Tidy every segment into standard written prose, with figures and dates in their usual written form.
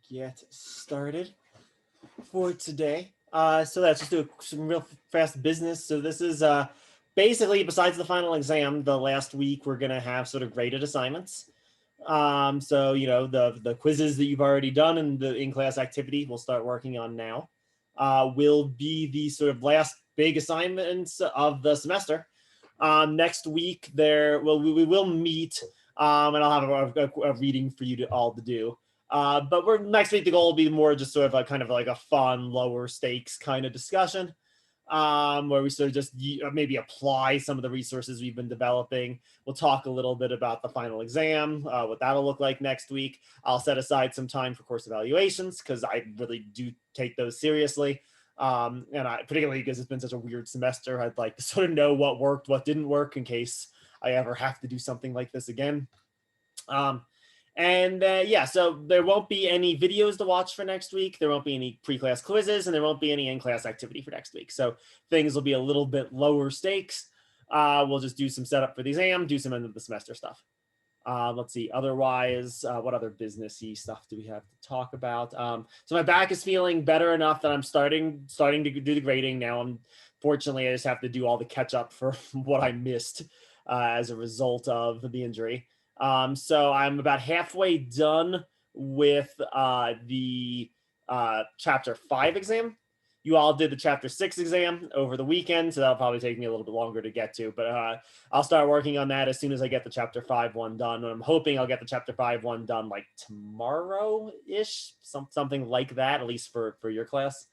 get started for today. So let's just do some real fast business. So this is basically, besides the final exam, the last week we're gonna have sort of graded assignments. So the quizzes that you've already done and the in-class activity we'll start working on now will be the sort of last big assignments of the semester. Next week we will meet and I'll have a reading for you to all to do. But next week the goal will be more just sort of a kind of like a fun, lower stakes kind of discussion, where we sort of just maybe apply some of the resources we've been developing. We'll talk a little bit about the final exam, what that'll look like next week. I'll set aside some time for course evaluations because I really do take those seriously. And particularly because it's been such a weird semester, I'd like to sort of know what worked, what didn't work in case I ever have to do something like this again. So there won't be any videos to watch for next week. There won't be any pre-class quizzes, and there won't be any in-class activity for next week. So things will be a little bit lower stakes. We'll just do some setup for the exam, do some end of the semester stuff. Let's see. Otherwise, what other businessy stuff do we have to talk about? So my back is feeling better enough that I'm starting to do the grading now. Fortunately, I just have to do all the catch up for what I missed as a result of the injury. So I'm about halfway done with the chapter 5 exam. You all did the chapter 6 exam over the weekend, so that'll probably take me a little bit longer to get to, but I'll start working on that as soon as I get the chapter 5 one done. I'm hoping I'll get the chapter 5 one done like tomorrow-ish, something like that, at least for your class.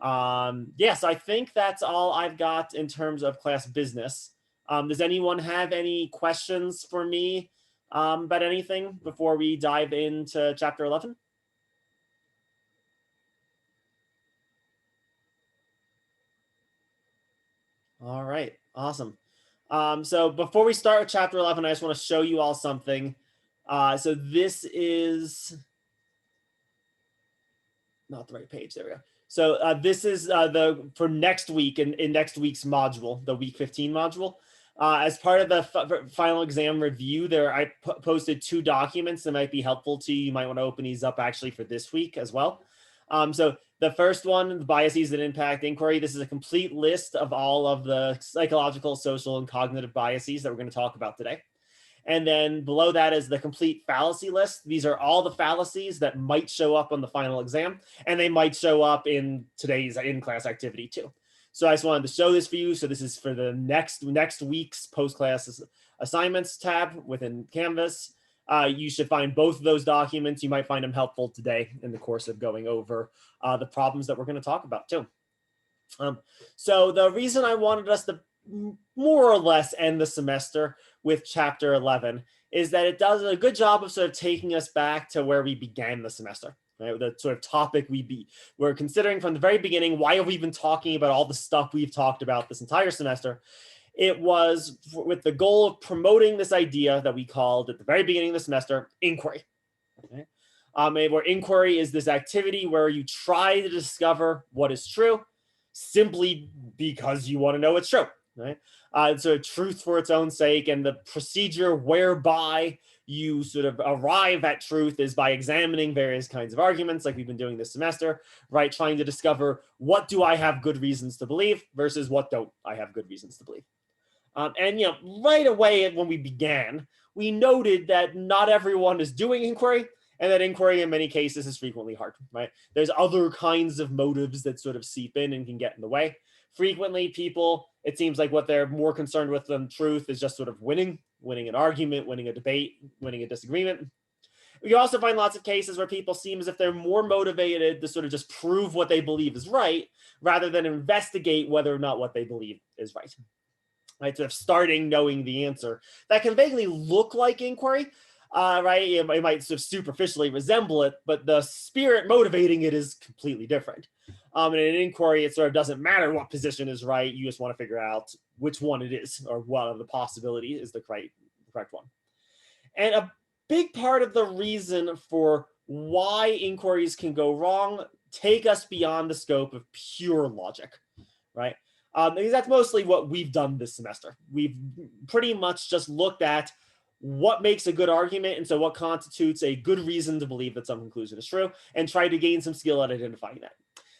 So I think that's all I've got in terms of class business. Does anyone have any questions for me about anything before we dive into chapter 11? All right, awesome. So before we start with chapter 11, I just want to show you all something. So this is not the right page. There we go. So this is for next week in next week's module, the week 15 module. As part of the final exam review, I posted 2 documents that might be helpful to you. You might want to open these up actually for this week as well. So the first one, the biases that impact inquiry, this is a complete list of all of the psychological, social, and cognitive biases that we're going to talk about today. And then below that is the complete fallacy list. These are all the fallacies that might show up on the final exam, and they might show up in today's in-class activity too. So I just wanted to show this for you. So this is for the next week's post-class assignments tab within Canvas. You should find both of those documents. You might find them helpful today in the course of going over the problems that we're going to talk about too. So the reason I wanted us to more or less end the semester with chapter 11 is that it does a good job of sort of taking us back to where we began the semester. Right? The sort of topic we're considering from the very beginning. Why have we been talking about all the stuff we've talked about this entire semester? It was with the goal of promoting this idea that we called at the very beginning of the semester inquiry. Okay? Where inquiry is this activity where you try to discover what is true simply because you want to know it's true. Right? So truth for its own sake, and the procedure whereby you sort of arrive at truth is by examining various kinds of arguments like we've been doing this semester, right? Trying to discover what do I have good reasons to believe versus what don't I have good reasons to believe. Right away when we began, we noted that not everyone is doing inquiry, and that inquiry in many cases is frequently hard, right? There's other kinds of motives that sort of seep in and can get in the way. Frequently people, it seems like what they're more concerned with than truth is just sort of winning an argument, winning a debate, winning a disagreement. We also find lots of cases where people seem as if they're more motivated to sort of just prove what they believe is right rather than investigate whether or not what they believe is right. Right, sort of starting knowing the answer. That can vaguely look like inquiry, right? It might sort of superficially resemble it, but the spirit motivating it is completely different. In an inquiry, it sort of doesn't matter what position is right. You just want to figure out which one it is, or what of the possibility is the correct one. And a big part of the reason for why inquiries can go wrong take us beyond the scope of pure logic, right? Because that's mostly what we've done this semester. We've pretty much just looked at what makes a good argument, and so what constitutes a good reason to believe that some conclusion is true, and try to gain some skill at identifying that.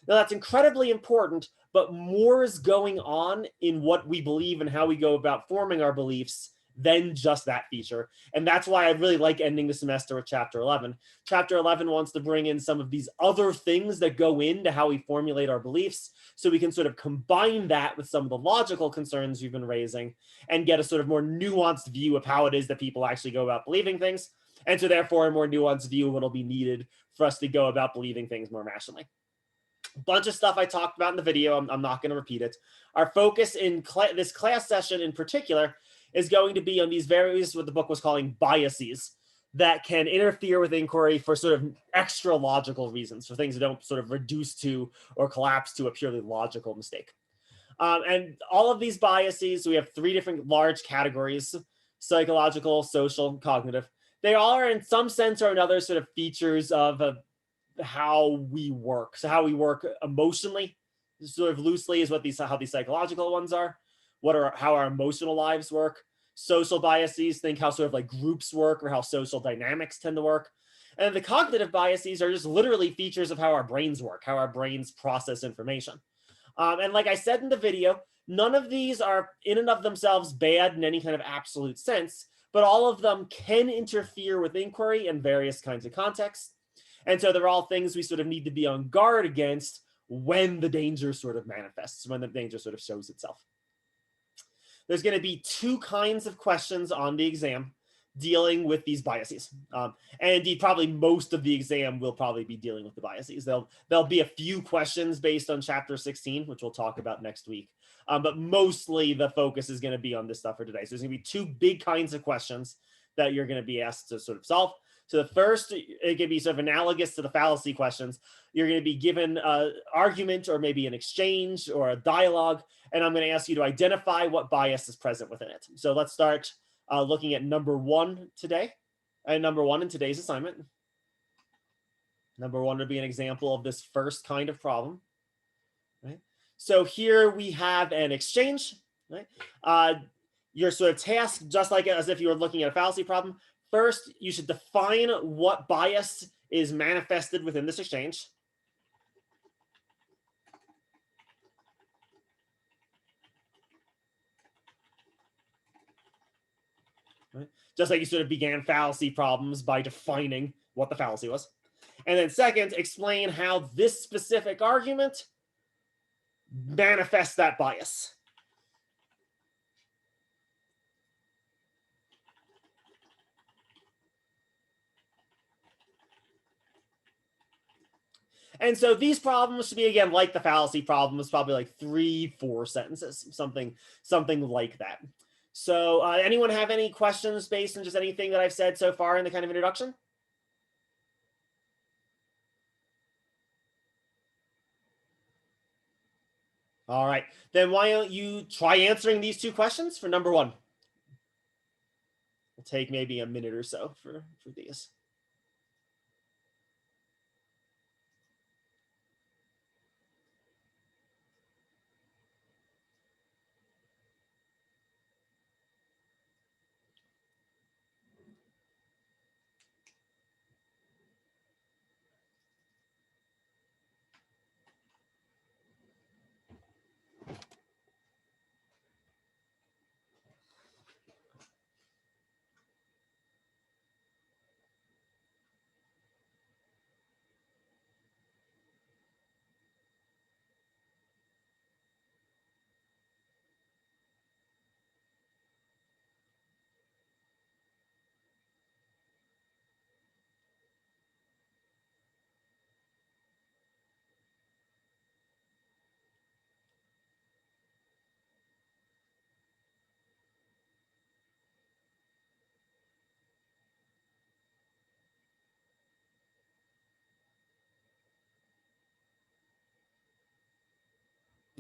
Now, that's incredibly important, but more is going on in what we believe and how we go about forming our beliefs than just that feature. And that's why I really like ending the semester with chapter 11. Chapter 11 wants to bring in some of these other things that go into how we formulate our beliefs, so we can sort of combine that with some of the logical concerns we've been raising and get a sort of more nuanced view of how it is that people actually go about believing things. And so therefore a more nuanced view of what will be needed for us to go about believing things more rationally. Bunch of stuff I talked about in the video. I'm not going to repeat it. Our focus in this class session in particular is going to be on these various, what the book was calling biases, that can interfere with inquiry for sort of extra logical reasons, for things that don't sort of reduce to or collapse to a purely logical mistake. And all of these biases, we have 3 different large categories: psychological, social, cognitive. They all are in some sense or another sort of features of how we work. So how we work emotionally, sort of loosely, is what how these psychological ones are. How our emotional lives work. Social biases, think how sort of like groups work or how social dynamics tend to work. And the cognitive biases are just literally features of how our brains work, how our brains process information. And like I said in the video, none of these are in and of themselves bad in any kind of absolute sense, but all of them can interfere with inquiry in various kinds of contexts. And so they're all things we sort of need to be on guard against when the danger sort of manifests, when the danger sort of shows itself. There's going to be 2 kinds of questions on the exam dealing with these biases. And indeed, probably most of the exam will probably be dealing with the biases. There'll be a few questions based on chapter 16, which we'll talk about next week. But mostly the focus is going to be on this stuff for today. So there's going to be 2 big kinds of questions that you're going to be asked to sort of solve. So the first, it can be sort of analogous to the fallacy questions. You're going to be given an argument or maybe an exchange or a dialogue, and I'm going to ask you to identify what bias is present within it. So let's start looking at number 1 today, and number 1 in today's assignment. Number 1 would be an example of this first kind of problem. Right? So here we have an exchange. Right? Your sort of task, just like as if you were looking at a fallacy problem. First, you should define what bias is manifested within this exchange. Right? Just like you sort of began fallacy problems by defining what the fallacy was. And then second, explain how this specific argument manifests that bias. And so these problems should be, again, like the fallacy problems, probably like 3-4 sentences, something like that. So anyone have any questions based on just anything that I've said so far in the kind of introduction? All right, then why don't you try answering these 2 questions for number 1? It'll take maybe a minute or so for these.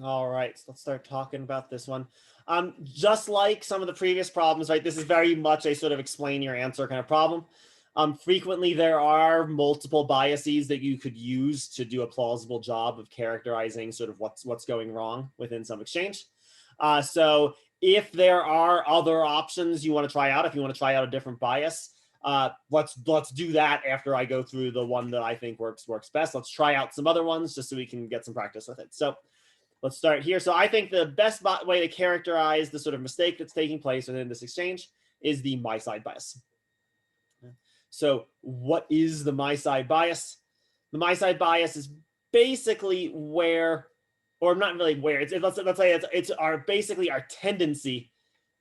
All right, so let's start talking about this one. Just like some of the previous problems, right, this is very much a sort of explain your answer kind of problem. Frequently, there are multiple biases that you could use to do a plausible job of characterizing sort of what's going wrong within some exchange. So If there are other options you want to try out, if you want to try out a different bias, let's do that after I go through the one that I think works best. Let's try out some other ones just so we can get some practice with it. So let's start here. So I think the best way to characterize the sort of mistake that's taking place within this exchange is the my side bias. So what is the my side bias? The my side bias is basically where, or not really where, let's say it's basically our tendency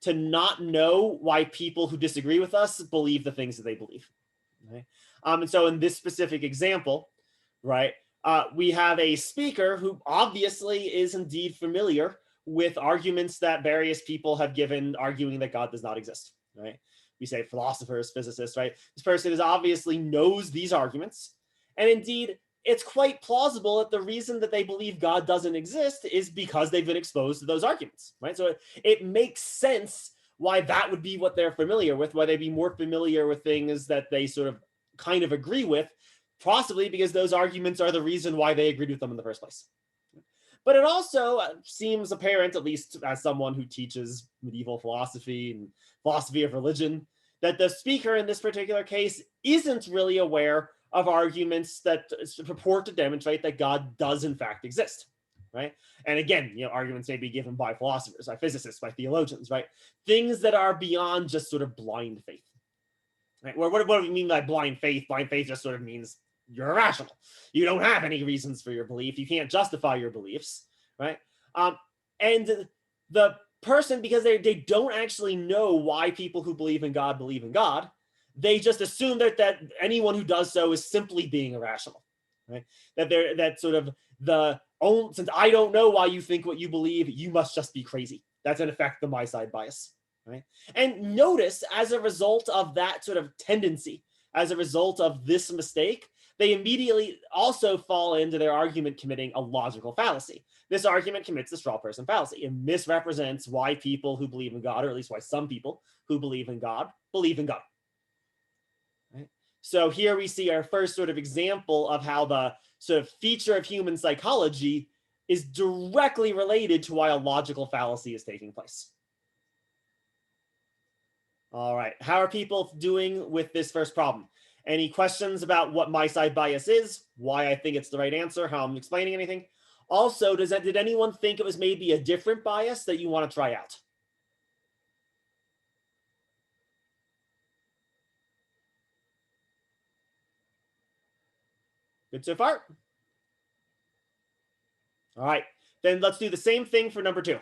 to not know why people who disagree with us believe the things that they believe. Right? And so in this specific example, right, we have a speaker who obviously is indeed familiar with arguments that various people have given arguing that God does not exist, right? We say philosophers, physicists, right? This person is obviously knows these arguments. And indeed, it's quite plausible that the reason that they believe God doesn't exist is because they've been exposed to those arguments, right? So it makes sense why that would be what they're familiar with, why they'd be more familiar with things that they sort of kind of agree with, possibly because those arguments are the reason why they agreed with them in the first place. But it also seems apparent, at least as someone who teaches medieval philosophy and philosophy of religion, that the speaker in this particular case isn't really aware of arguments that purport to demonstrate that God does in fact exist, right? And again, arguments may be given by philosophers, by physicists, by theologians, right? Things that are beyond just sort of blind faith, right? What do we mean by blind faith? Blind faith just sort of means you're irrational. You don't have any reasons for your belief. You can't justify your beliefs, right? And the person, because they don't actually know why people who believe in God, they just assume that anyone who does so is simply being irrational, right? That sort of since I don't know why you think what you believe, you must just be crazy. That's in effect the my side bias, right? And notice, as a result of that sort of tendency, as a result of this mistake, they immediately also fall into their argument committing a logical fallacy. This argument commits the straw person fallacy. It misrepresents why people who believe in God, or at least why some people who believe in God, believe in God. Right? So here we see our first sort of example of how the sort of feature of human psychology is directly related to why a logical fallacy is taking place. All right, how are people doing with this first problem? Any questions about what my side bias is, why I think it's the right answer, how I'm explaining anything? Also, did anyone think it was maybe a different bias that you want to try out? Good so far? All right, then let's do the same thing for number 2.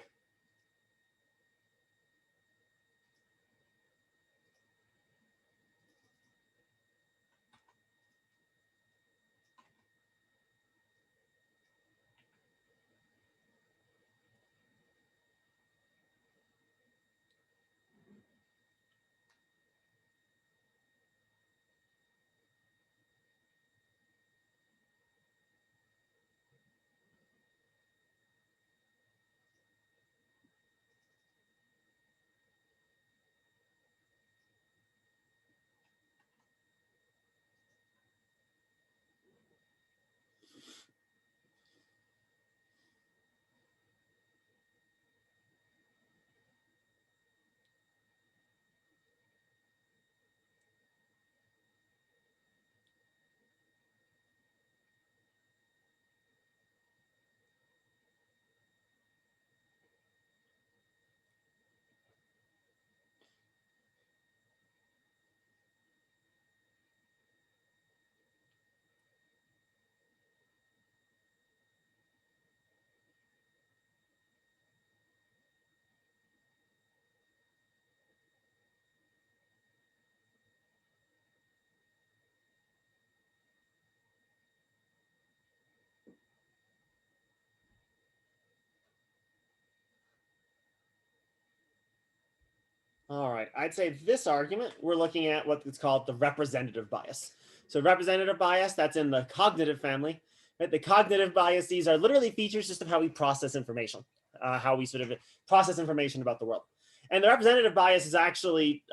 All right, I'd say this argument, we're looking at what is called the representative bias. So representative bias, that's in the cognitive family. Right? The cognitive biases are literally features just of how we process information, how we sort of process information about the world. And the representative bias is actually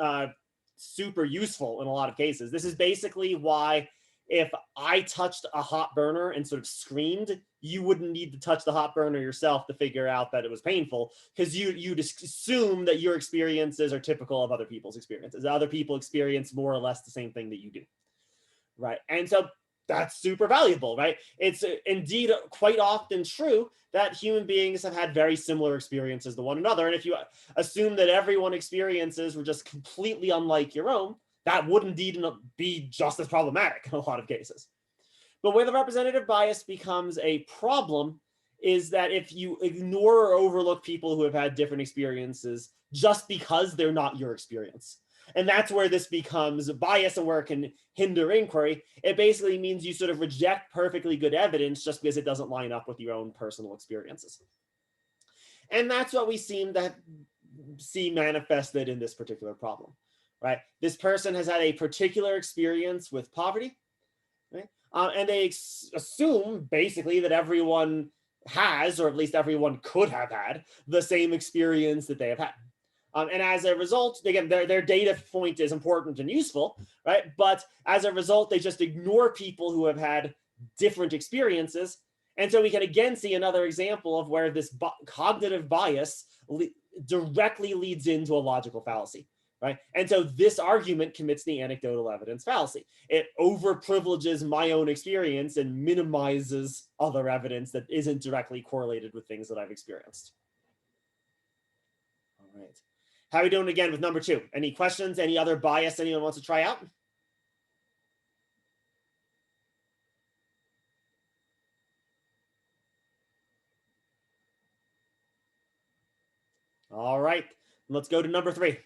super useful in a lot of cases. This is basically why if I touched a hot burner and sort of screamed, you wouldn't need to touch the hot burner yourself to figure out that it was painful, because you'd assume that your experiences are typical of other people's experiences. Other people experience more or less the same thing that you do, right? And so that's super valuable, right? It's indeed quite often true that human beings have had very similar experiences to one another. And if you assume that everyone's experiences were just completely unlike your own, that would indeed be just as problematic in a lot of cases. But where the representative bias becomes a problem is that if you ignore or overlook people who have had different experiences just because they're not your experience. And that's where this becomes bias and where it can hinder inquiry. It basically means you sort of reject perfectly good evidence just because it doesn't line up with your own personal experiences. And that's what we seem to see manifested in this particular problem, right? This person has had a particular experience with poverty, right? And they assume basically that everyone has, or at least everyone could have had, the same experience that they have had. And as a result, again, their data point is important and useful, right? But as a result, they just ignore people who have had different experiences. And so we can again see another example of where this cognitive bias directly leads into a logical fallacy, right? And so this argument commits the anecdotal evidence fallacy. It overprivileges my own experience and minimizes other evidence that isn't directly correlated with things that I've experienced. All right. How are we doing again with number 2? Any questions? Any other bias anyone wants to try out? All right, let's go to number 3.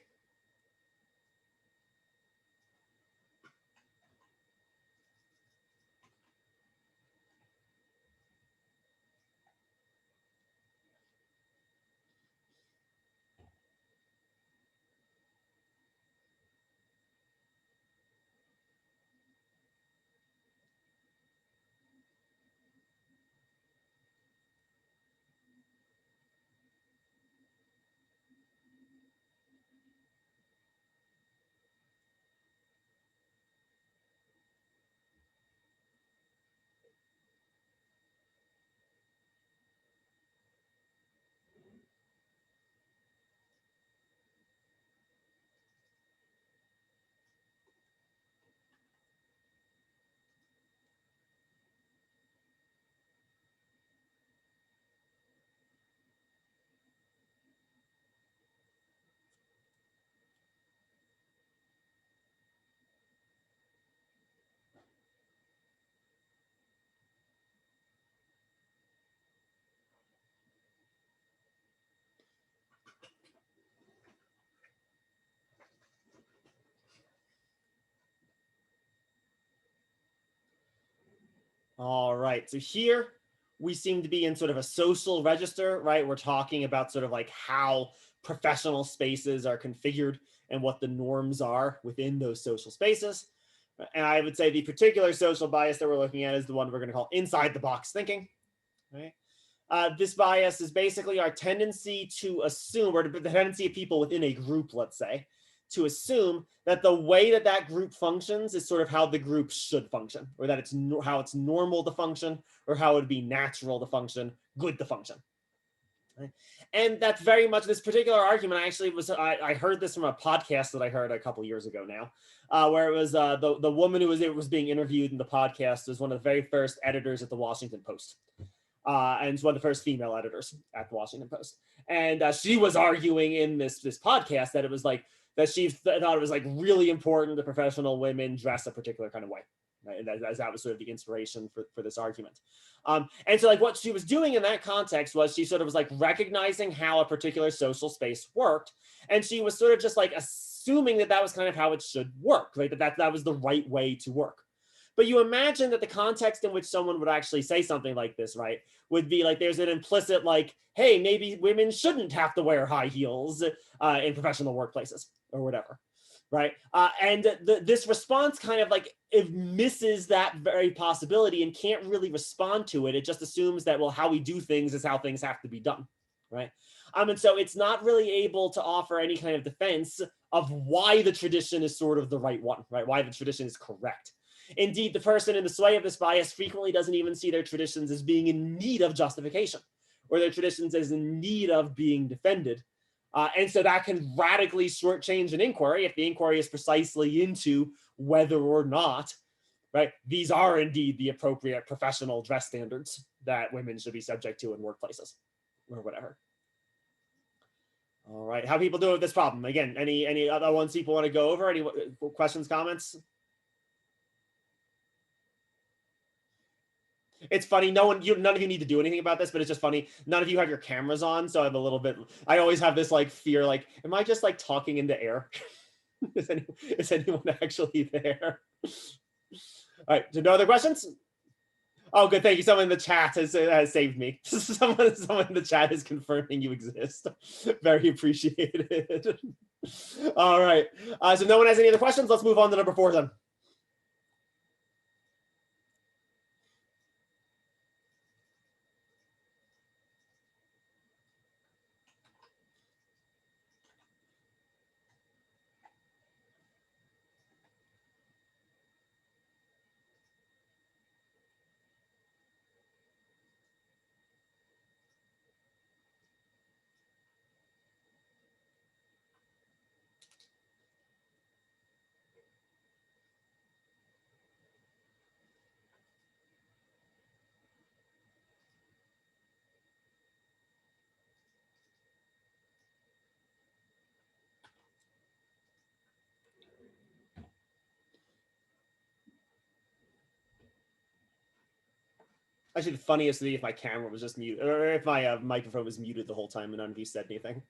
All right, so here we seem to be in sort of a social register, right? We're talking about sort of like how professional spaces are configured and what the norms are within those social spaces. And I would say the particular social bias that we're looking at is the one we're going to call inside the box thinking, right? This bias is basically our tendency to assume, or the tendency of people within a group, let's say, to assume that the way that that group functions is sort of how the group should function, or that it's how it's normal to function, or how it would be natural to function, good to function. Right? And that's very much this particular argument. I heard this from a podcast that I heard a couple years ago now, where it was the woman who was being interviewed in the podcast was one of the very first editors at the Washington Post. And it's one of the first female editors at the Washington Post. And she was arguing in this podcast that it was like, that she thought it was like really important that professional women dress a particular kind of way. Right? And that was sort of the inspiration for this argument. And so like what she was doing in that context was she sort of was like recognizing how a particular social space worked. And she was sort of just like assuming that that was kind of how it should work, right? That was the right way to work. But you imagine that the context in which someone would actually say something like this, right, would be like there's an implicit like, hey, maybe women shouldn't have to wear high heels in professional workplaces or whatever, right? And this response kind of like it misses that very possibility and can't really respond to it. It just assumes that, well, how we do things is how things have to be done, right? And so it's not really able to offer any kind of defense of why the tradition is sort of the right one, right? Why the tradition is correct. Indeed, the person in the sway of this bias frequently doesn't even see their traditions as being in need of justification, or their traditions as in need of being defended. And so that can radically shortchange an inquiry if the inquiry is precisely into whether or not, right, these are indeed the appropriate professional dress standards that women should be subject to in workplaces or whatever. All right, how people do with this problem? Again, any other ones people want to go over? Any questions, comments? It's funny. None of you need to do anything about this, but it's just funny. None of you have your cameras on, so I have a little bit. I always have this like fear, like, am I just like talking into air? is anyone actually there? All right. So no other questions? Oh, good. Thank you. Someone in the chat has saved me. someone in the chat is confirming you exist. Very appreciated. All right. So no one has any other questions. Let's move on to number 4 then. Actually, the funniest would be if my camera was just muted, or if my microphone was muted the whole time and none of you said anything.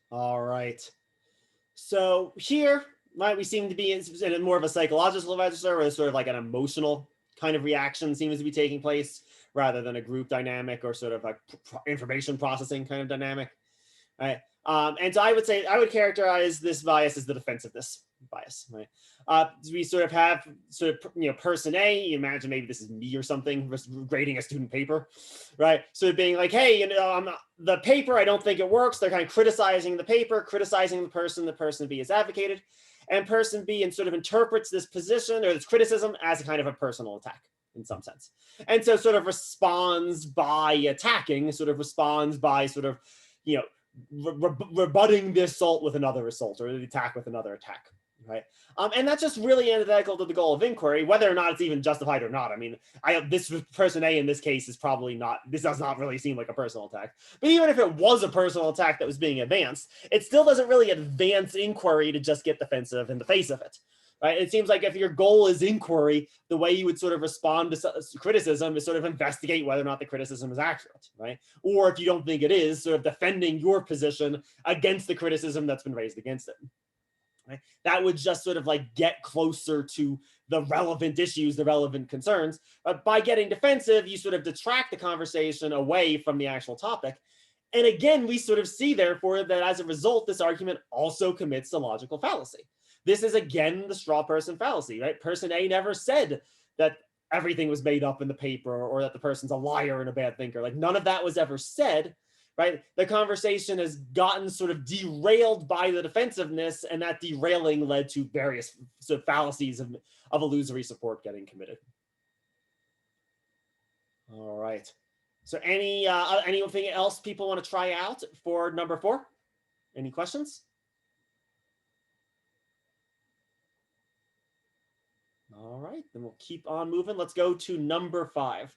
All right. So here, right, we seem to be in more of a psychological register, where sort of like an emotional kind of reaction seems to be taking place, rather than a group dynamic or sort of a information processing kind of dynamic. Right. And so I would say I would characterize this bias as the defensiveness bias. Right. We sort of have person A. You imagine maybe this is me or something grading a student paper, right? So being like, hey, the paper, I don't think it works. They're kind of criticizing the paper, criticizing the person B has advocated, and person B and sort of interprets this position or this criticism as a kind of a personal attack in some sense, and so sort of responds by attacking, sort of responds by sort of rebutting the assault with another assault or the attack with another attack, right? And that's just really antithetical to the goal of inquiry, whether or not it's even justified or not. I mean, this person A in this case is probably not, this does not really seem like a personal attack. But even if it was a personal attack that was being advanced, it still doesn't really advance inquiry to just get defensive in the face of it. Right? It seems like if your goal is inquiry, the way you would sort of respond to criticism is sort of investigate whether or not the criticism is accurate, right? Or if you don't think it is, sort of defending your position against the criticism that's been raised against it. Right? That would just sort of like get closer to the relevant issues, the relevant concerns. But by getting defensive, you sort of detract the conversation away from the actual topic. And again, we sort of see, therefore, that as a result, this argument also commits a logical fallacy. This is, again, the straw person fallacy, right? Person A never said that everything was made up in the paper or that the person's a liar and a bad thinker. Like, none of that was ever said, right? The conversation has gotten sort of derailed by the defensiveness, and that derailing led to various sort of fallacies of illusory support getting committed. All right. So anything else people want to try out for number 4? Any questions? All right, then we'll keep on moving. Let's go to number 5.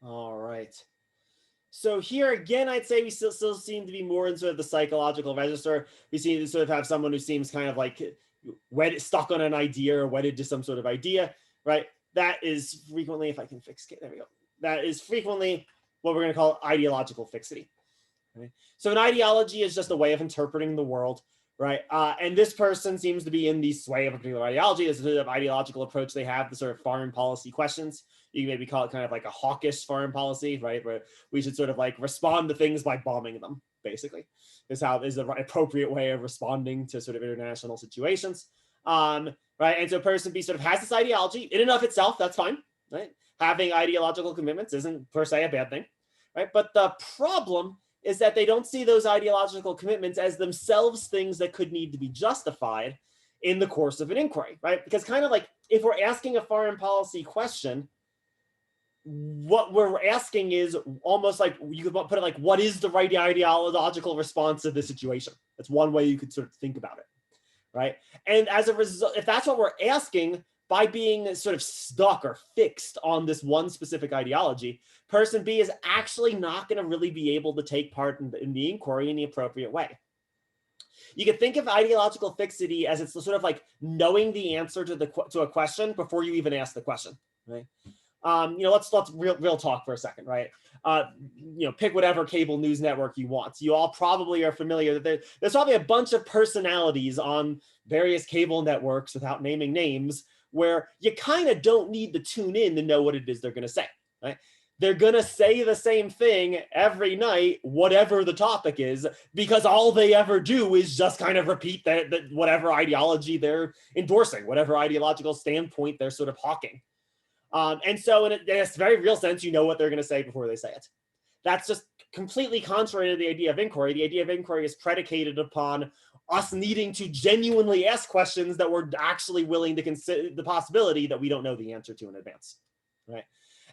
All right. So here again, I'd say we still seem to be more in sort of the psychological register. We seem to sort of have someone who seems kind of like stuck on an idea or wedded to some sort of idea, right? That is frequently, if I can fix it, there we go. That is frequently what we're going to call ideological fixity. Right? So an ideology is just a way of interpreting the world, right? And this person seems to be in the sway of a particular ideology. This is the sort of ideological approach they have, the sort of foreign policy questions. You can maybe call it kind of like a hawkish foreign policy, right? Where we should sort of like respond to things by bombing them, basically, is the appropriate way of responding to sort of international situations. Right? And so a person B sort of has this ideology in and of itself, that's fine, right? Having ideological commitments isn't per se a bad thing, right? But the problem is that they don't see those ideological commitments as themselves things that could need to be justified in the course of an inquiry, right? Because kind of like if we're asking a foreign policy question, what we're asking is almost like you could put it like, what is the right ideological response to the situation? That's one way you could sort of think about it, right? And as a result, if that's what we're asking, by being sort of stuck or fixed on this one specific ideology, person B is actually not going to really be able to take part in the inquiry in the appropriate way. You can think of ideological fixity as it's sort of like knowing the answer to a question before you even ask the question, right? Let's real talk for a second, right? Pick whatever cable news network you want. You all probably are familiar that there's probably a bunch of personalities on various cable networks, without naming names, where you kind of don't need to tune in to know what it is they're going to say, right? They're going to say the same thing every night, whatever the topic is, because all they ever do is just kind of repeat that whatever ideology they're endorsing, whatever ideological standpoint they're sort of hawking. And so in a very real sense, you know what they're going to say before they say it. That's just completely contrary to the idea of inquiry. The idea of inquiry is predicated upon us needing to genuinely ask questions that we're actually willing to consider the possibility that we don't know the answer to in advance, right?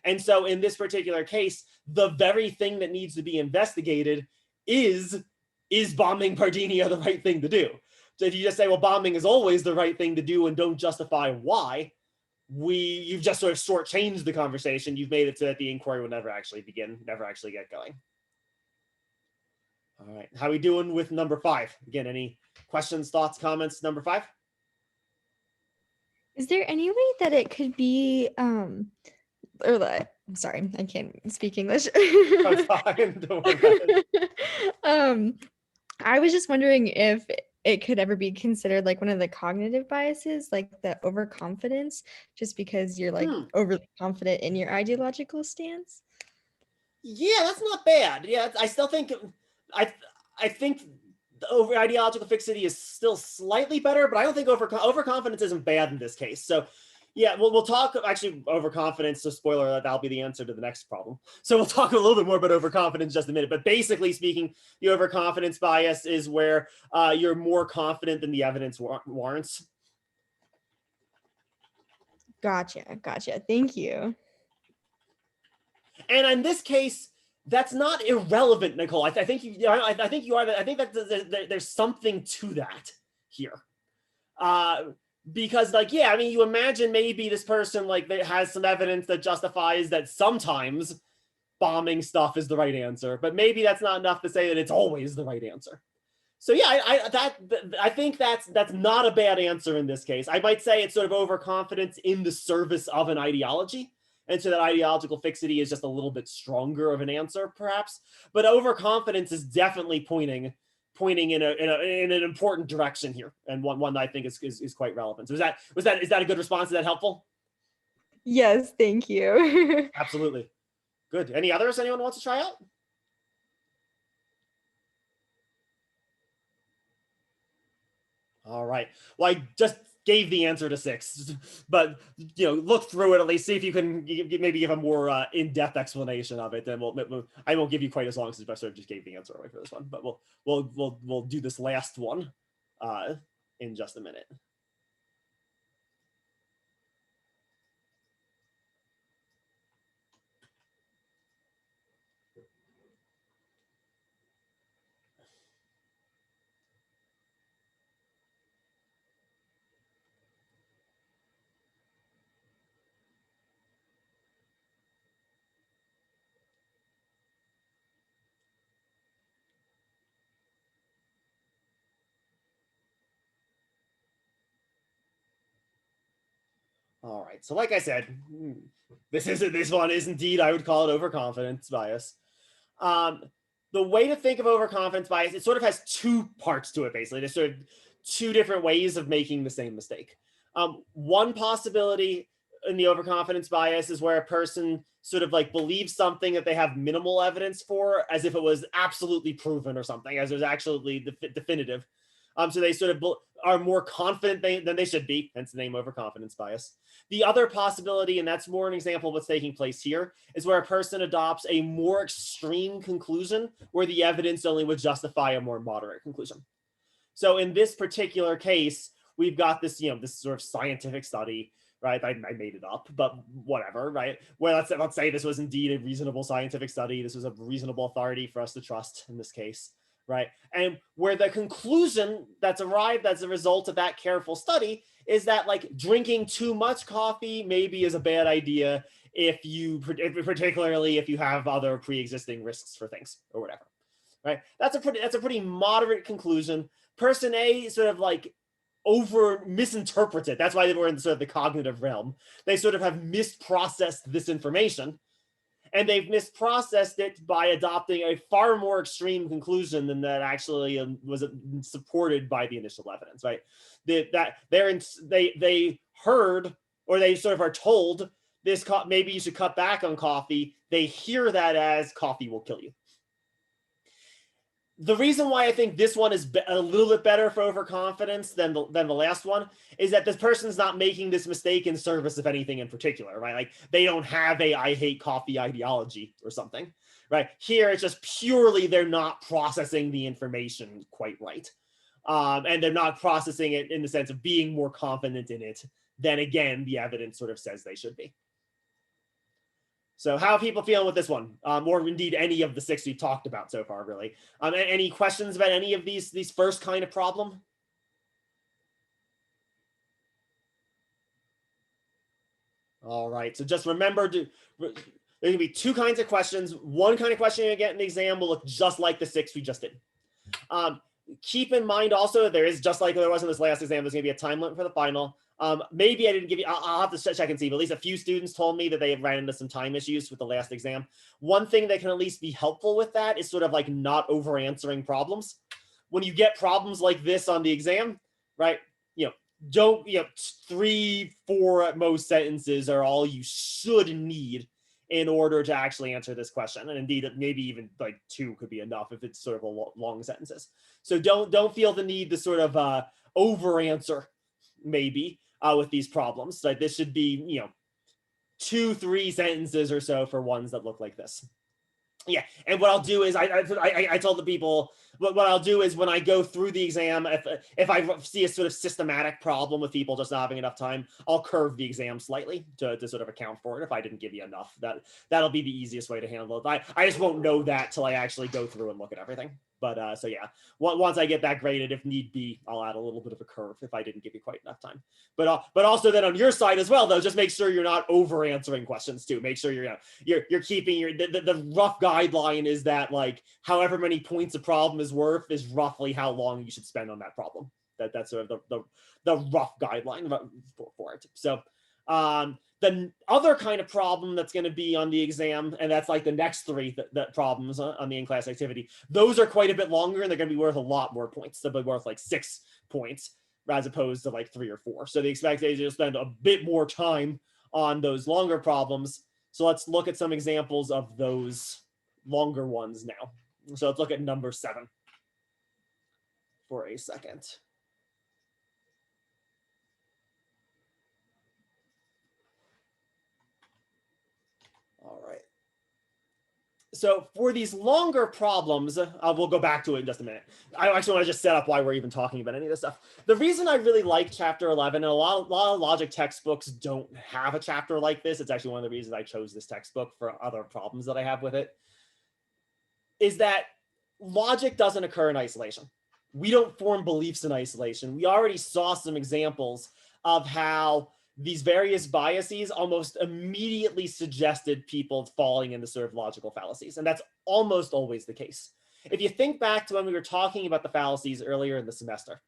And so in this particular case, the very thing that needs to be investigated is bombing Pardinia the right thing to do? So if you just say, well, bombing is always the right thing to do and don't justify why, you've just sort of shortchanged the conversation. You've made it so that the inquiry will never actually begin, never actually get going. All right, how are we doing with number 5? Again, any questions, thoughts, comments, number 5? Is there any way that it could be, I'm sorry, I can't speak English. I'm fine, don't worry about it. I was just wondering if it could ever be considered like one of the cognitive biases, like the overconfidence, just because you're like overly confident in your ideological stance. Yeah, that's not bad. Yeah, I still think I think over ideological fixity is still slightly better, but I don't think overconfidence isn't bad in this case. So yeah, we'll talk actually overconfidence. So spoiler alert, that'll be the answer to the next problem. So we'll talk a little bit more about overconfidence just a minute. But basically speaking, the overconfidence bias is where you're more confident than the evidence warrants. Gotcha. Thank you. And in this case, that's not irrelevant, Nicole. I think you are. I think that there's something to that here. Because like, yeah, I mean, you imagine maybe this person like that has some evidence that justifies that sometimes bombing stuff is the right answer, but maybe that's not enough to say that it's always the right answer. So yeah, I think that's not a bad answer in this case. I might say it's sort of overconfidence in the service of an ideology. And so that ideological fixity is just a little bit stronger of an answer, perhaps. But overconfidence is definitely pointing in an important direction here, and one that I think is quite relevant. So is that a good response? Is that helpful? Yes, thank you. Absolutely. Good. Any others anyone wants to try out? All right. Well, I just gave the answer to 6, but look through it at least, see if you can maybe give a more in-depth explanation of it. Then I won't give you quite as long since I sort of just gave the answer away for this one, but we'll do this last one in just a minute. All right. So like I said, this one is indeed, I would call it overconfidence bias. The way to think of overconfidence bias, it sort of has two parts to it, basically. There's sort of two different ways of making the same mistake. One possibility in the overconfidence bias is where a person sort of like believes something that they have minimal evidence for as if it was absolutely proven or something, as it was actually definitive. So they sort of are more confident than they should be, hence the name overconfidence bias. The other possibility, and that's more an example of what's taking place here, is where a person adopts a more extreme conclusion where the evidence only would justify a more moderate conclusion. So in this particular case, we've got this, this sort of scientific study, right? I made it up, but whatever, right? Well, let's say this was indeed a reasonable scientific study. This was a reasonable authority for us to trust in this case, right? And where the conclusion that's arrived as a result of that careful study is that like drinking too much coffee maybe is a bad idea particularly if you have other pre-existing risks for things or whatever, right? That's a pretty moderate conclusion. Person A sort of like misinterprets it. That's why they were in sort of the cognitive realm. They sort of have misprocessed this information, and they've misprocessed it by adopting a far more extreme conclusion than that actually was supported by the initial evidence, right? They heard, or they sort of are told this, maybe you should cut back on coffee. They hear that as coffee will kill you. The reason why I think this one is a little bit better for overconfidence than the last one is that this person's not making this mistake in service of anything in particular, right? Like they don't have a I hate coffee ideology or something, right? Here it's just purely they're not processing the information quite right. And they're not processing it in the sense of being more confident in it than, again, the evidence sort of says they should be. So how are people feeling with this one? Or indeed any of the 6 we've talked about so far, really? Any questions about any of these first kind of problem? All right, so just remember, there's gonna be 2 kinds of questions. One kind of question you get in the exam will look just like the 6 we just did. Keep in mind also, there is, just like there was in this last exam, there's gonna be a time limit for the final. Maybe I didn't give you, I'll have to check and see, but at least a few students told me that they had ran into some time issues with the last exam. One thing that can at least be helpful with that is sort of like not over answering problems. When you get problems like this on the exam, right? Don't, 3, 4 at most sentences are all you should need in order to actually answer this question. And indeed, maybe even like 2 could be enough if it's sort of a long sentences. So don't feel the need to sort of over answer maybe with these problems. Like this should be, 2, 3 sentences or so for ones that look like this. Yeah, and what I'll do is I told the people what I'll do is when I go through the exam, if I see a sort of systematic problem with people just not having enough time, I'll curve the exam slightly to sort of account for it. If I didn't give you enough, that'll be the easiest way to handle it. I just won't know that till I actually go through and look at everything. But so yeah, once I get that graded, if need be, I'll add a little bit of a curve if I didn't give you quite enough time. But also then on your side as well, though, just make sure you're not over answering questions too. Make sure you're keeping the rough guideline is that like however many points a problem is worth is roughly how long you should spend on that problem. That's sort of the rough guideline for it. So the other kind of problem that's going to be on the exam, and that's like the next 3 that problems on the in-class activity, those are quite a bit longer and they're going to be worth a lot more points. They'll be worth like 6 points as opposed to like 3 or 4. So the expectation is to spend a bit more time on those longer problems. So let's look at some examples of those longer ones now. So let's look at number 7 for a second. All right. So for these longer problems, we'll go back to it in just a minute. I actually want to just set up why we're even talking about any of this stuff. The reason I really like chapter 11, and a lot of logic textbooks don't have a chapter like this. It's actually one of the reasons I chose this textbook for other problems that I have with it, is that logic doesn't occur in isolation. We don't form beliefs in isolation. We already saw some examples of how these various biases almost immediately suggested people falling into sort of logical fallacies. And that's almost always the case. If you think back to when we were talking about the fallacies earlier in the semester,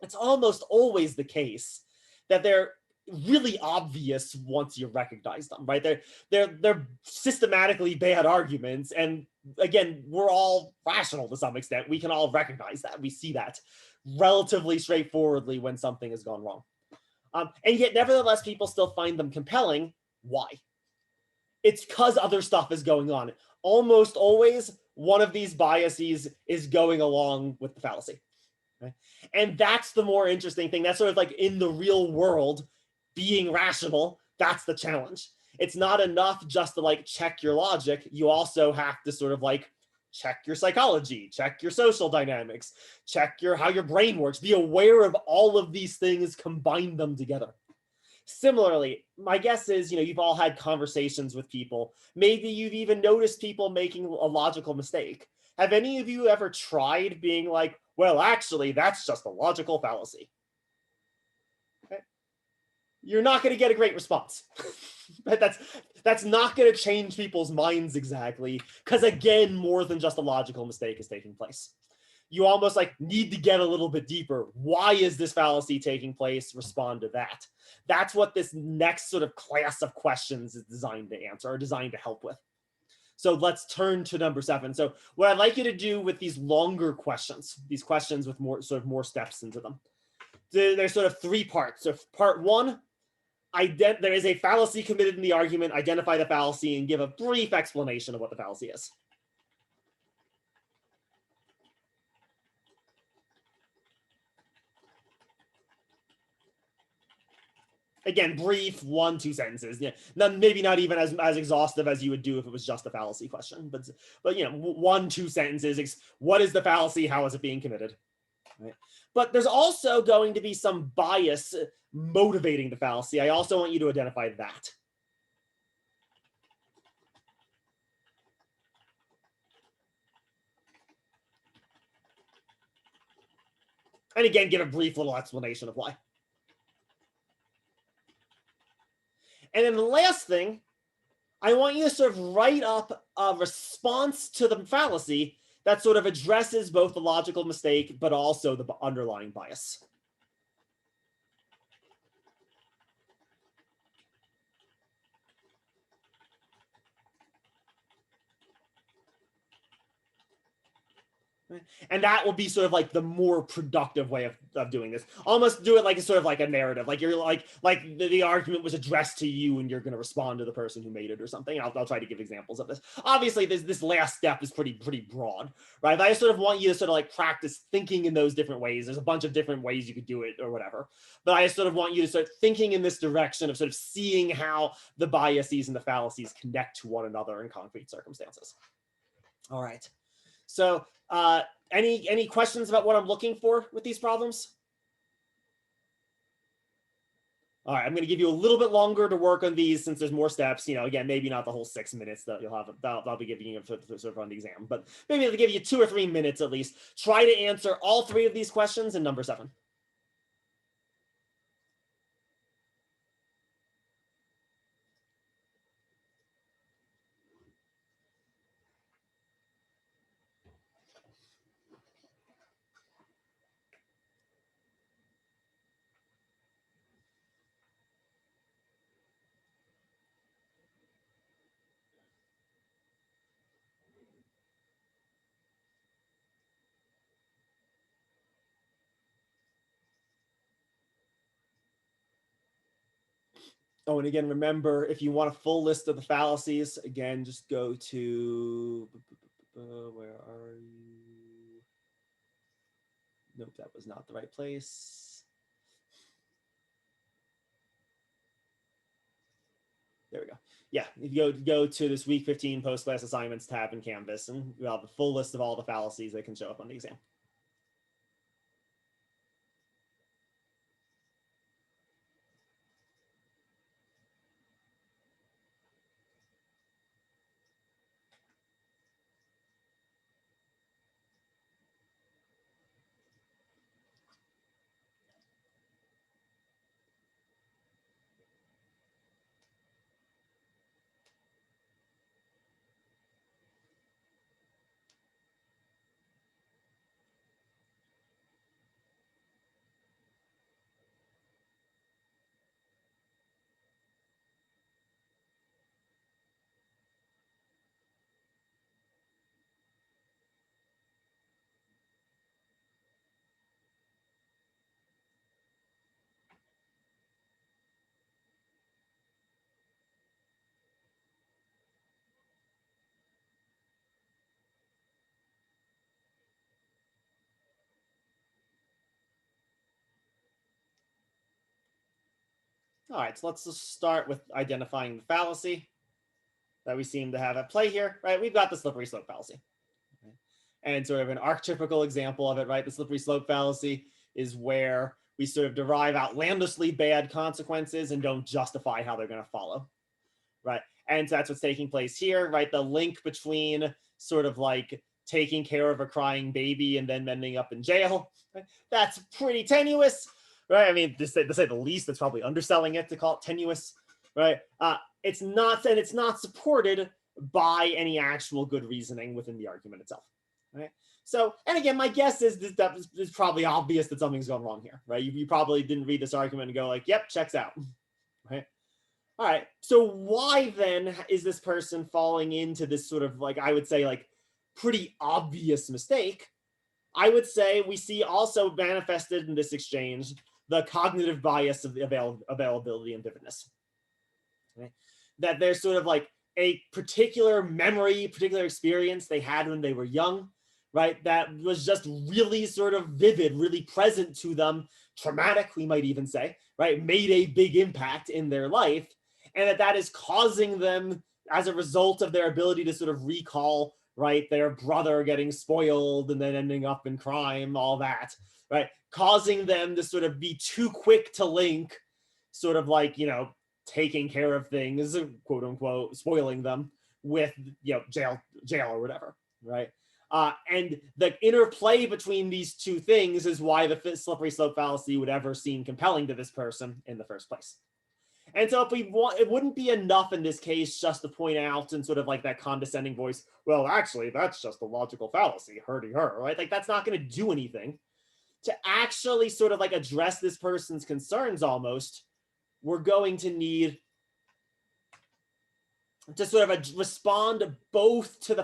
it's almost always the case that they're really obvious once you recognize them, right? They're systematically bad arguments, and again, we're all rational to some extent. We can all recognize that. We see that relatively straightforwardly when something has gone wrong. And yet, nevertheless, people still find them compelling. Why? It's because other stuff is going on. Almost always, one of these biases is going along with the fallacy. Right? And that's the more interesting thing. That's sort of like in the real world, being rational, that's the challenge. It's not enough just to like check your logic. You also have to sort of like check your psychology, check your social dynamics, check your how your brain works. Be aware of all of these things, combine them together. Similarly, my guess is, you've all had conversations with people. Maybe you've even noticed people making a logical mistake. Have any of you ever tried being like, well, actually, that's just a logical fallacy? Okay. You're not going to get a great response. But that's not going to change people's minds exactly, because again, more than just a logical mistake is taking place. You almost like need to get a little bit deeper. Why is this fallacy taking place? Respond to that. That's what this next sort of class of questions is designed to answer, or designed to help with. So let's turn to number 7. So what I'd like you to do with these longer questions, these questions with more steps into them, there's sort of 3 parts. So part 1, there is a fallacy committed in the argument, identify the fallacy, and give a brief explanation of what the fallacy is. Again, brief, 1-2 sentences. Yeah, maybe not even as exhaustive as you would do if it was just a fallacy question, but 1-2 sentences. What is the fallacy? How is it being committed? Right? But there's also going to be some bias motivating the fallacy. I also want you to identify that. And again, give a brief little explanation of why. And then the last thing, I want you to sort of write up a response to the fallacy that sort of addresses both the logical mistake, but also the underlying bias. And that will be sort of like the more productive way of doing this. Almost do it like a sort of like a narrative, like you're like the argument was addressed to you and you're going to respond to the person who made it or something. I'll try to give examples of this. Obviously, this last step is pretty broad, right? But I sort of want you to sort of like practice thinking in those different ways. There's a bunch of different ways you could do it or whatever. But I sort of want you to start thinking in this direction of sort of seeing how the biases and the fallacies connect to one another in concrete circumstances. All right. So any questions about what I'm looking for with these problems? All right, I'm going to give you a little bit longer to work on these since there's more steps. Again, maybe not the whole 6 minutes that you'll have. I'll be giving you sort of on the exam, but maybe I'll give you 2 or 3 minutes at least. Try to answer all 3 of these questions in number 7. Oh, and again, remember, if you want a full list of the fallacies, again, just go to, where are you? Nope, that was not the right place. There we go. Yeah, if you go to this week 15 post-class assignments tab in Canvas, and you'll have the full list of all the fallacies that can show up on the exam. All right, so let's just start with identifying the fallacy that we seem to have at play here, right? We've got the slippery slope fallacy. Right? And sort of an archetypical example of it, right? The slippery slope fallacy is where we sort of derive outlandishly bad consequences and don't justify how they're going to follow, right? And so that's what's taking place here, right? The link between sort of like taking care of a crying baby and then ending up in jail, right? That's pretty tenuous, right? I mean, to say the least, that's probably underselling it to call it tenuous, right? It's not, and it's not supported by any actual good reasoning within the argument itself, right? So, and again, my guess is that it's probably obvious that something's gone wrong here, right? You probably didn't read this argument and go like, yep, checks out, right? All right, so why then is this person falling into this sort of like, I would say like pretty obvious mistake? I would say we see also manifested in this exchange the cognitive bias of the availability and vividness. Okay? That there's sort of like a particular memory, particular experience they had when they were young, right? That was just really sort of vivid, really present to them, traumatic, we might even say, right? Made a big impact in their life. And that is causing them, as a result of their ability to sort of recall, right, their brother getting spoiled and then ending up in crime, all that, right? Causing them to sort of be too quick to link, sort of like, you know, taking care of things, quote unquote, spoiling them with, you know, jail or whatever, right? And the interplay between these two things is why the slippery slope fallacy would ever seem compelling to this person in the first place. And so if we want, it wouldn't be enough in this case just to point out in sort of like that condescending voice, well, actually, that's just a logical fallacy, hurting her, right? Like that's not going to do anything. To actually sort of like address this person's concerns almost, we're going to need to sort of respond both to the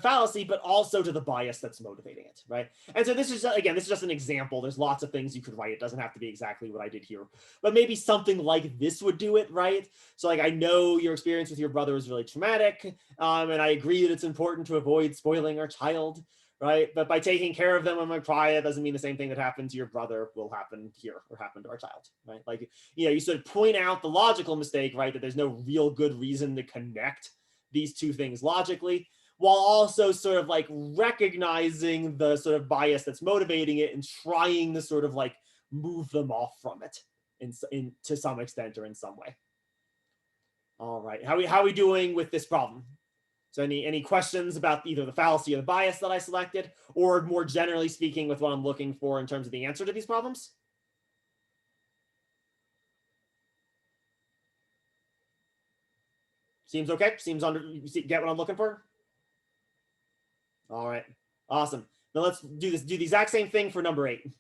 fallacy, but also to the bias that's motivating it, right? And so this is, again, this is just an example. There's lots of things you could write. It doesn't have to be exactly what I did here, but maybe something like this would do it, right? So like, I know your experience with your brother is really traumatic, and I agree that it's important to avoid spoiling our child, right? But by taking care of them when they cry, it doesn't mean the same thing that happened to your brother will happen here or happen to our child, right? Like, you know, you sort of point out the logical mistake, right? That there's no real good reason to connect these two things logically, while also sort of like recognizing the sort of bias that's motivating it and trying to sort of like move them off from it in to some extent or in some way. All right, how are we doing with this problem? So any questions about either the fallacy or the bias that I selected, or more generally speaking with what I'm looking for in terms of the answer to these problems? Seems okay? Seems under, you get what I'm looking for? All right, awesome. Now let's do the exact same thing for number 8.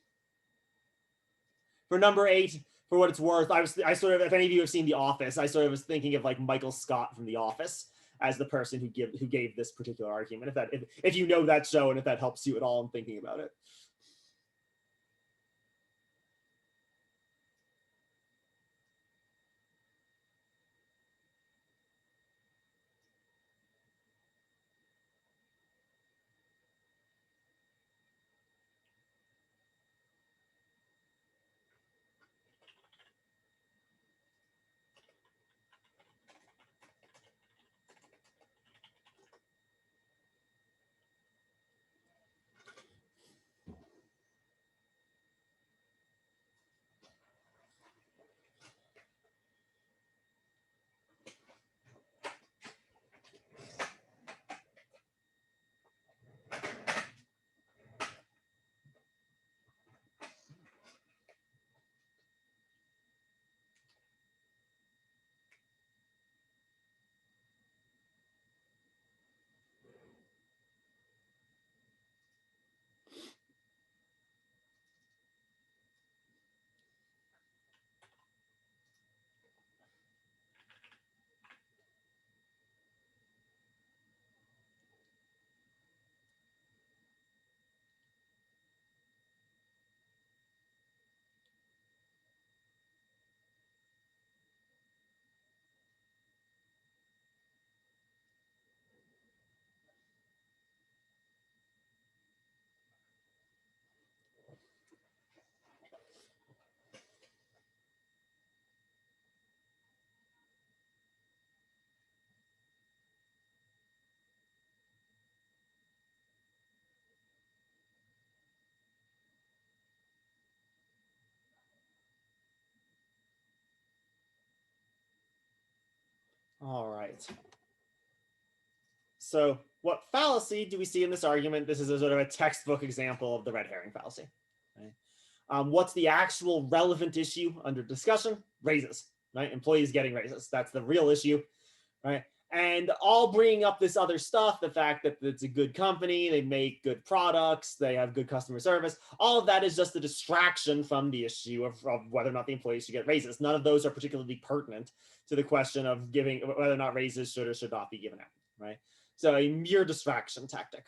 For number 8, for what it's worth, I sort of, if any of you have seen The Office, I sort of was thinking of like Michael Scott from The Office as the person who gave this particular argument. If you know that show and if that helps you at all in thinking about it. All right. So what fallacy do we see in this argument? This is a sort of a textbook example of the red herring fallacy. Right? What's the actual relevant issue under discussion? Raises, right? Employees getting raises. That's the real issue, right? And all bringing up this other stuff, the fact that it's a good company, they make good products, they have good customer service, all of that is just a distraction from the issue of whether or not the employees should get raises. None of those are particularly pertinent to the question of giving whether or not raises should or should not be given out, right? So a mere distraction tactic,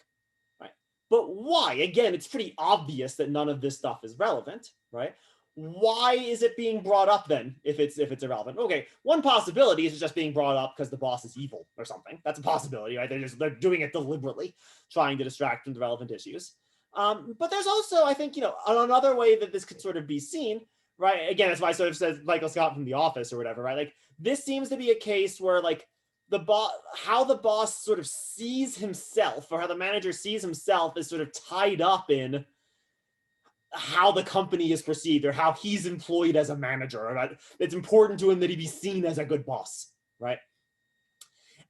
right? But why? Again, it's pretty obvious that none of this stuff is relevant, right? Why is it being brought up then if it's irrelevant? Okay, one possibility is it's just being brought up because the boss is evil or something. That's a possibility, right? They're doing it deliberately, trying to distract from the relevant issues. But there's also, I think, another way that this could sort of be seen, right? Again, that's why I sort of said Michael Scott from The Office or whatever, right? Like this seems to be a case where like how the boss sort of sees himself, or how the manager sees himself, is sort of tied up in how the company is perceived, or how he's employed as a manager, or that it's important to him that he be seen as a good boss, right?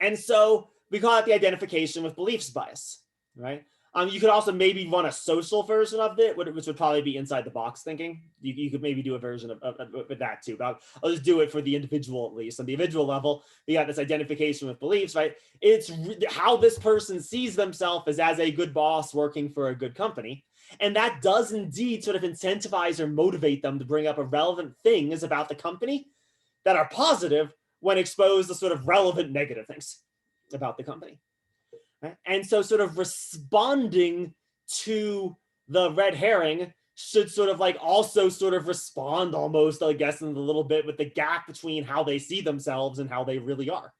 And so we call it the identification with beliefs bias, right? You could also maybe run a social version of it, which would probably be inside the box thinking. You could maybe do a version of that too, but I'll just do it for the individual at least. On the individual level, we got this identification with beliefs, right? It's how this person sees themselves as a good boss working for a good company. And that does indeed sort of incentivize or motivate them to bring up relevant things about the company that are positive when exposed to sort of relevant negative things about the company. Right? And so sort of responding to the red herring should sort of like also sort of respond almost, I guess, in a little bit with the gap between how they see themselves and how they really are.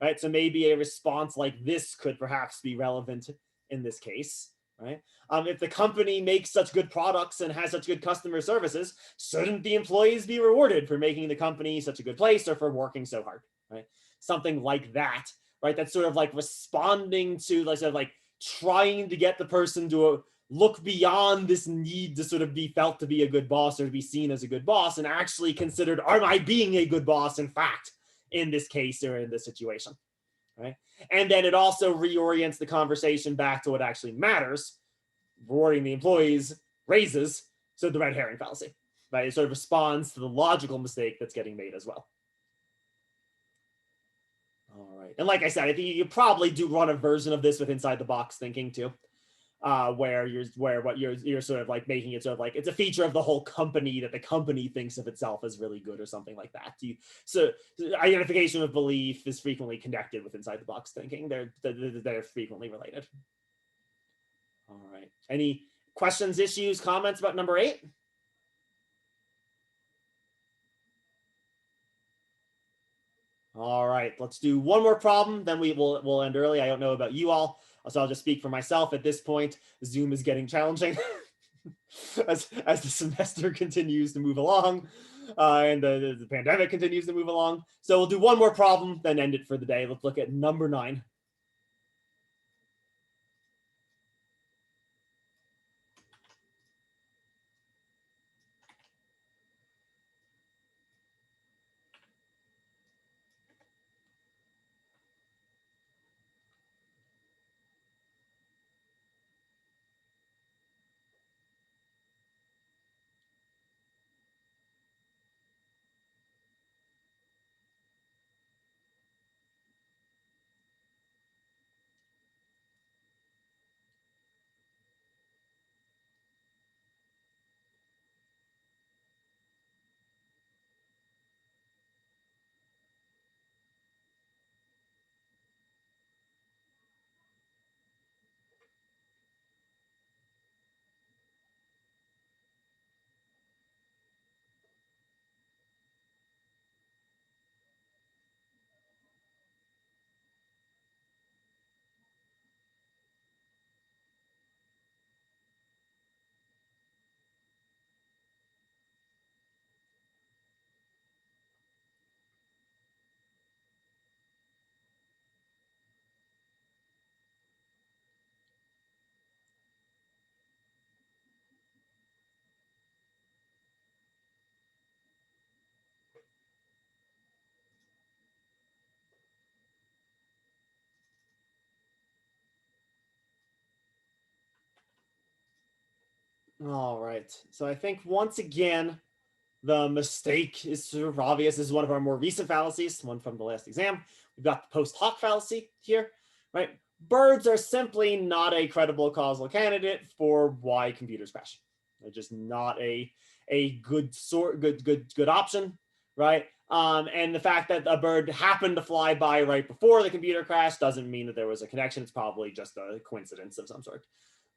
Right. So maybe a response like this could perhaps be relevant in this case. Right. If the company makes such good products and has such good customer services, shouldn't the employees be rewarded for making the company such a good place or for working so hard? Right. Something like that. Right. That's sort of like responding to like, sort of like trying to get the person to look beyond this need to sort of be felt to be a good boss or to be seen as a good boss and actually considered, am I being a good boss in fact in this case or in this situation? Right. And then it also reorients the conversation back to what actually matters, rewarding the employees, raises, so the red herring fallacy. Right. It sort of responds to the logical mistake that's getting made as well. All right. And like I said, I think you probably do run a version of this with inside the box thinking too. Where you're sort of like making it sort of like it's a feature of the whole company that the company thinks of itself as really good or something like that. So identification of belief is frequently connected with inside the box thinking. They're frequently related. All right. Any questions, issues, comments about number 8? All right, let's do one more problem, then we'll end early. I don't know about you all, so I'll just speak for myself at this point. Zoom is getting challenging as the semester continues to move along, and the pandemic continues to move along. So we'll do one more problem, then end it for the day. Let's look at number 9. All right. So I think once again, the mistake is sort of obvious. This is one of our more recent fallacies, one from the last exam. We've got the post hoc fallacy here, right? Birds are simply not a credible causal candidate for why computers crash. They're just not a good option, right? And the fact that a bird happened to fly by right before the computer crash doesn't mean that there was a connection. It's probably just a coincidence of some sort.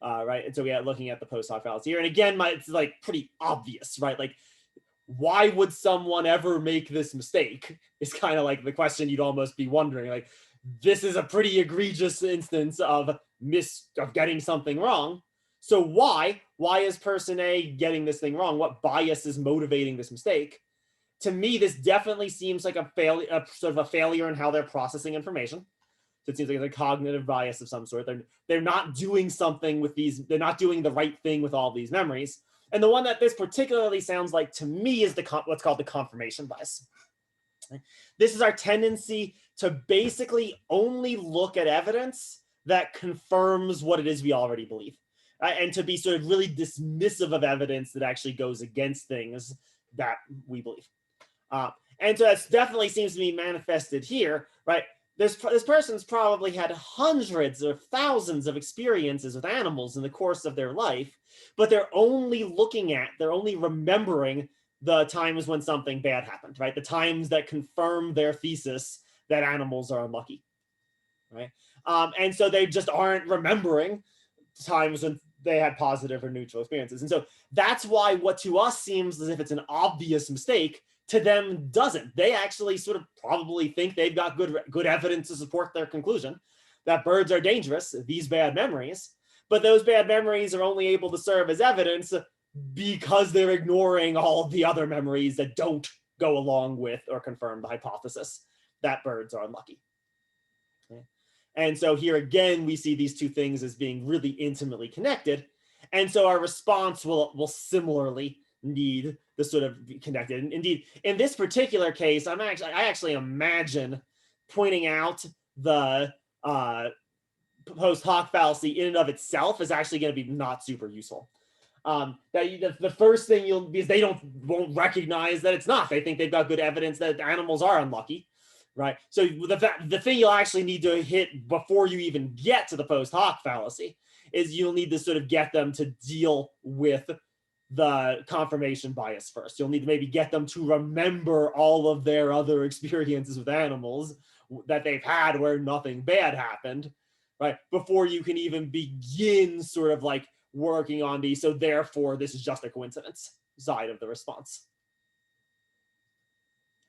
Right. And so we are looking at the post hoc fallacy here. And again, it's like pretty obvious, right? Like, why would someone ever make this mistake is kind of like the question you'd almost be wondering. Like, this is a pretty egregious instance of getting something wrong. So why is person A getting this thing wrong? What bias is motivating this mistake? To me, this definitely seems like a sort of a failure in how they're processing information. So it seems like it's a cognitive bias of some sort. They're not doing something with these. They're not doing the right thing with all these memories. And the one that this particularly sounds like to me is what's called the confirmation bias. This is our tendency to basically only look at evidence that confirms what it is we already believe, and to be sort of really dismissive of evidence that actually goes against things that we believe. And so that definitely seems to be manifested here, right? This person's probably had hundreds or thousands of experiences with animals in the course of their life, but they're only remembering the times when something bad happened, right? The times that confirm their thesis that animals are unlucky, right? And so they just aren't remembering times when they had positive or neutral experiences. And so that's why what to us seems as if it's an obvious mistake, to them doesn't. They actually sort of probably think they've got good evidence to support their conclusion that birds are dangerous, these bad memories, but those bad memories are only able to serve as evidence because they're ignoring all the other memories that don't go along with or confirm the hypothesis that birds are unlucky. Okay. And so here again, we see these two things as being really intimately connected. And so our response will similarly need the sort of connected. And indeed, in this particular case, I actually imagine pointing out the post hoc fallacy in and of itself is actually going to be not super useful. The first thing because they won't recognize that it's not. They think they've got good evidence that animals are unlucky, right? So the thing you'll actually need to hit before you even get to the post hoc fallacy is you'll need to sort of get them to deal with the confirmation bias first. You'll need to maybe get them to remember all of their other experiences with animals that they've had where nothing bad happened, right? Before you can even begin sort of like working on these. So therefore, this is just a coincidence side of the response.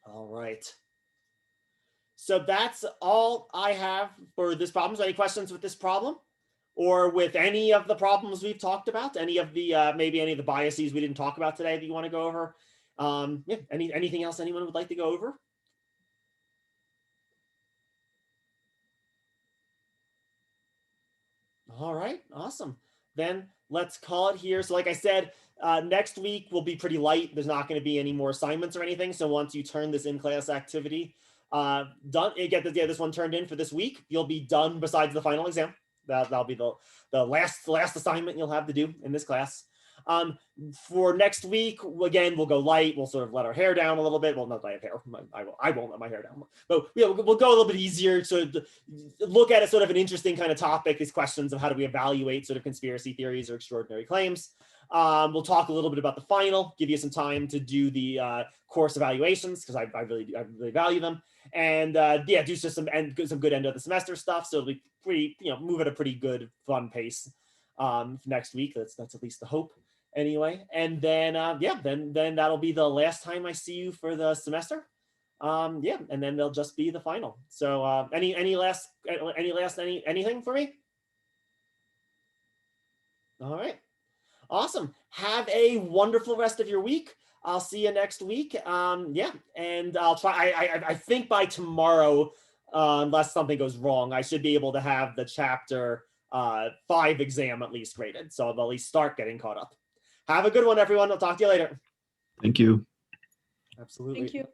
All right. So that's all I have for this problem. So any questions with this problem? Or with any of the problems we've talked about, any of the maybe any of the biases we didn't talk about today that you want to go over? Yeah, anything else anyone would like to go over? All right, awesome. Then let's call it here. So like I said, next week will be pretty light. There's not going to be any more assignments or anything. So once you turn this in-class activity done, get this one turned in for this week, you'll be done besides the final exam. That'll be the last assignment you'll have to do in this class. For next week, again, we'll go light. We'll sort of let our hair down a little bit. Well, not my hair. I won't let my hair down. But yeah, we'll go a little bit easier. So look at a sort of an interesting kind of topic. These questions of how do we evaluate sort of conspiracy theories or extraordinary claims. We'll talk a little bit about the final. Give you some time to do the course evaluations because I really value them. And yeah, do just some good end of the semester stuff. So it'll be pretty, move at a pretty good, fun pace next week. That's at least the hope, anyway. And then yeah, then that'll be the last time I see you for the semester. Yeah, and then they'll just be the final. So anything for me? All right, awesome. Have a wonderful rest of your week. I'll see you next week. Yeah, and I'll try. I think by tomorrow, unless something goes wrong, I should be able to have the chapter 5 exam at least graded. So I'll at least start getting caught up. Have a good one, everyone. I'll talk to you later. Thank you. Absolutely. Thank you.